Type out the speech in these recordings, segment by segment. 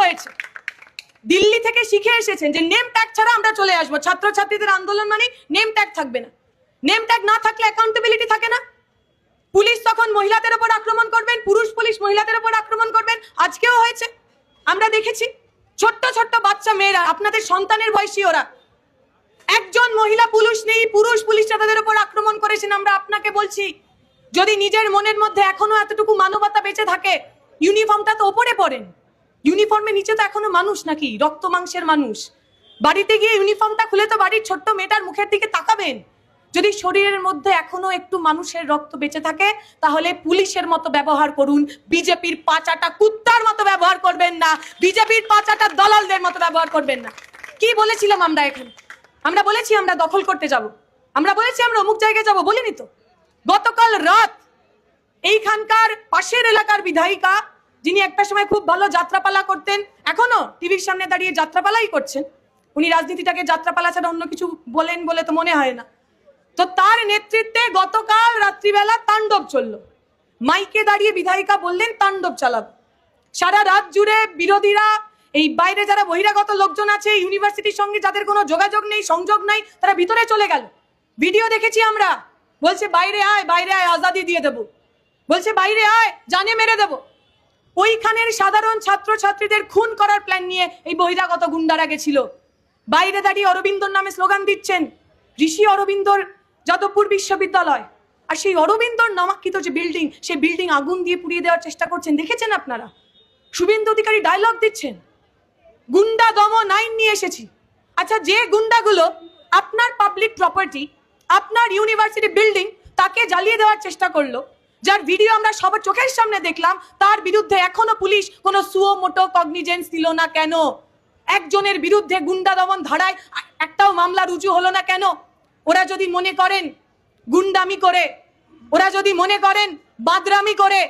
হয়েছে। দিল্লি থেকে শিখে এসেছেন যে নেম ট্যাগ ছাড়া আমরা চলে আসবো। ছাত্রছাত্রীদের আন্দোলন মানে নেম ট্যাগ থাকবে না। নেম ট্যাগ না থাকলে অ্যাকাউন্টেবিলিটি থাকে না। পুলিশ তখন মহিলাদের উপর আক্রমণ করবেন, পুরুষ পুলিশ মহিলাদের উপর আক্রমণ করবেন। আজকেও হয়েছে, আমরা দেখেছি। ছোট্ট ছোট্ট বাচ্চা মেয়েরা, আপনাদের সন্তানের বয়সী, ওরা একজন মহিলা পুলিশ নেই, পুরুষ পুলিশরা তাদের উপর আক্রমণ করেছেন। আমরা আপনাকে বলছি, যদি নিজের মনের মধ্যে এখনো এতটুকু মানবতা বেঁচে থাকে, ইউনিফর্মটা তো ওপরে পরেন। ইউনিফর্মের নিচে তো এখনো মানুষ নাকি, রক্ত মাংসের মানুষ। বাড়িতে গিয়ে ইউনিফর্মটা খুলে তো বাড়ির ছোট্ট মেয়েটার মুখের দিকে তাকাবেন। যদি শরীরের মধ্যে এখনো একটু মানুষের রক্ত বেঁচে থাকে, তাহলে পুলিশের মতো ব্যবহার করুন, বিজেপির পাচাটা কুত্তার মতো ব্যবহার করবেন না, বিজেপির পাচাটা দলালদের মতো ব্যবহার করবেন না। কি বলেছিলাম আমরা এখানে? আমরা বলেছি আমরা দখল করতে যাব, আমরা বলেছি আমরা অমুক জায়গায় যাব, বলিনি তো? গতকাল রাত এইখানকার পাশের এলাকার বিধায়িকা, যিনি একটা সময় খুব ভালো যাত্রাপালা করতেন, এখনো টিভির সামনে দাঁড়িয়ে যাত্রাপালাই করছেন। উনি রাজনীতিটাকে যাত্রাপালা ছাড়া অন্য কিছু বলেন বলে তো মনে হয় না। তো তার নেতৃত্বে গতকাল রাত্রিবেলা তাণ্ডব চলল। মাইকে দাঁড়িয়ে বিধায়িকা বললেন তাণ্ডব চালাবো। সারা রাত জুড়ে বিরোধীরা, এই বাইরে যারা বহিরাগত লোকজন আছে, ইউনিভার্সিটির সঙ্গে যাদের কোনো যোগাযোগ নেই, সংযোগ নাই, তারা ভিতরে চলে গেল। ভিডিও দেখেছি আমরা। বলছে বাইরে আয়, বাইরে আয়, আজাদি দিয়ে দেবো। বলছে বাইরে আয়, জানে মেরে দেবো। ওইখানের সাধারণ ছাত্রছাত্রীদের খুন করার প্ল্যান নিয়ে এই বহিরাগত গুন্ডারা গেছিল। বাইরে দাঁড়িয়ে অরবিন্দর নামে স্লোগান দিচ্ছেন। ঋষি অরবিন্দর যাদবপুর বিশ্ববিদ্যালয়, আর সেই অরবিন্দর নামাঙ্কিত যে বিল্ডিং, সেই বিল্ডিং আগুন দিয়ে পুড়িয়ে দেওয়ার চেষ্টা করছেন, দেখেছেন আপনারা? শুভেন্দু অধিকারী ডায়লগ দিচ্ছেন, গুন্ডা দমন আইন নিয়ে এসেছি। আচ্ছা, যে গুন্ডাগুলো আপনার পাবলিক প্রপার্টি, আপনার ইউনিভার্সিটি বিল্ডিং, তাকে জ্বালিয়ে দেওয়ার চেষ্টা করলো, যার ভিডিও আমরা সবার চোখের সামনে দেখলাম, তার বিরুদ্ধে এখনো পুলিশ কোনো সুও মোটো কগনিজেন্স দিল না কেন? একজনের বিরুদ্ধে গুন্ডা দমন ধারায় একটাও মামলা রুজু হলো না কেন? ওরা যদি মনে করেন গুন্ডামি করে, ওরা যদি মনে করেন বাদরামি করে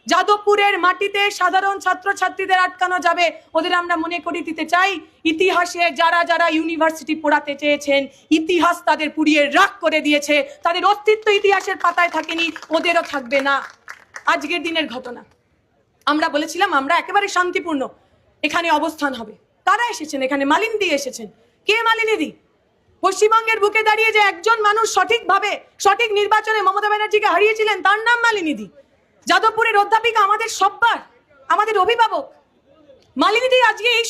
যাদবপুরের মাটিতে সাধারণ ছাত্রছাত্রীদের আটকানো যাবে, ওদের আমরা মনে করিয়ে দিতে চাই, ইতিহাসে যারা যারা ইউনিভার্সিটি পড়াতে চেয়েছেন, ইতিহাস তাদের পুড়িয়ে রাখ করে দিয়েছে। তাদের অস্তিত্ব ইতিহাসের পাতায় থাকেনি, ওদেরও থাকবে না। আজকের দিনের ঘটনা, আমরা বলেছিলাম আমরা একেবারে শান্তিপূর্ণ এখানে অবস্থান হবে। কারা এসেছেন এখানে? মালিনী এসেছেন। কে মালিনী দি? পশ্চিমবঙ্গের বুকে দাঁড়িয়ে যে একজন মানুষ সঠিকভাবে সঠিক নির্বাচনে মমতা ব্যানার্জিকে হারিয়েছিলেন, তার নাম মালিনী দি। যাদবপুরের অধ্যাপিকা, আমাদের সব্বার, আমাদের অভিভাবক। মালিনী দি আজকে এই